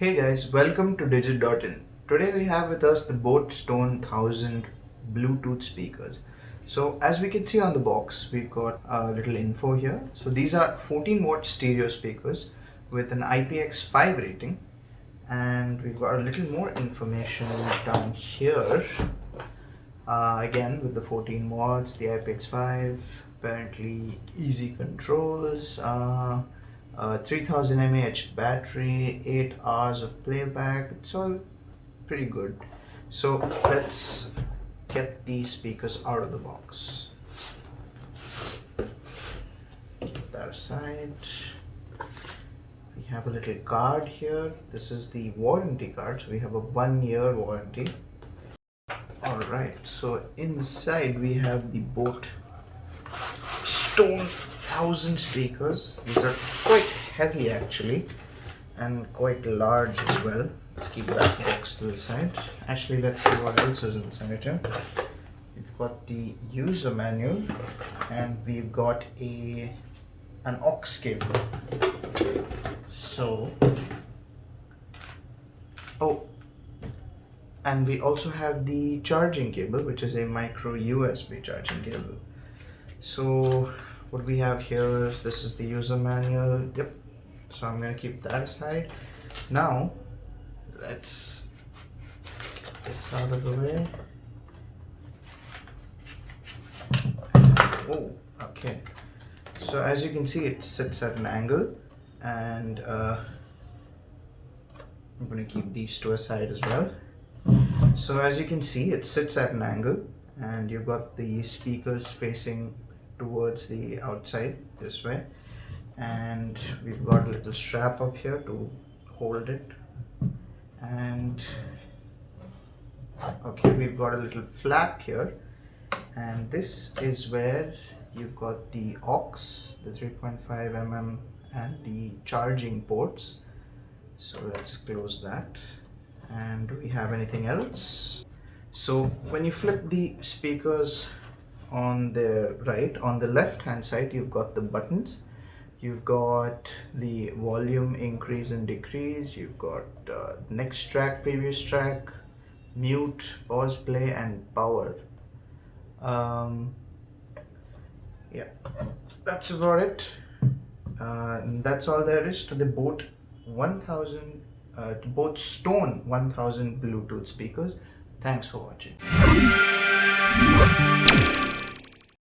Hey guys, welcome to Digit.in. Today we have with us the boAt Stone 1000 Bluetooth speakers. So as we can see on the box, we've got a little info here. So these are 14 watt stereo speakers with an IPX5 rating, and we've got a little more information down here. Again with the 14 watts, the IPX5, apparently easy controls, 3000 mAh battery, 8 hours of playback. It's all pretty good. So let's get these speakers out of the box. Keep that aside. We have a little card here. This is the warranty card. So we have a 1-year warranty. Alright, so inside we have the boAt Stone 1000 speakers. These are quite heavy actually, and quite large as well. Let's keep that box to the side. Actually, let's see what else is inside here. We've got the user manual, and we've got an aux cable. So, and we also have the charging cable, which is a micro USB charging cable. So what we have here, this is the user manual. Yep. So I'm going to keep that aside. Now let's get this out of the way. Oh, okay. So as you can see, it sits at an angle, and I'm going to keep these two aside as well. So as you can see, it sits at an angle, and you've got the speakers facing towards the outside this way, and we've got a little strap up here to hold it, and okay, we've got a little flap here, and this is where you've got the aux, the 3.5mm, and the charging ports. So let's close that. And do we have anything else? So when you flip the speakers on the right, on the left hand side, you've got the buttons. You've got the volume increase and decrease. You've got next track, previous track, mute, pause, play, and power. Yeah, that's about it. That's all there is to the boAt 1000 boAt Stone 1000 Bluetooth speakers. Thanks for watching.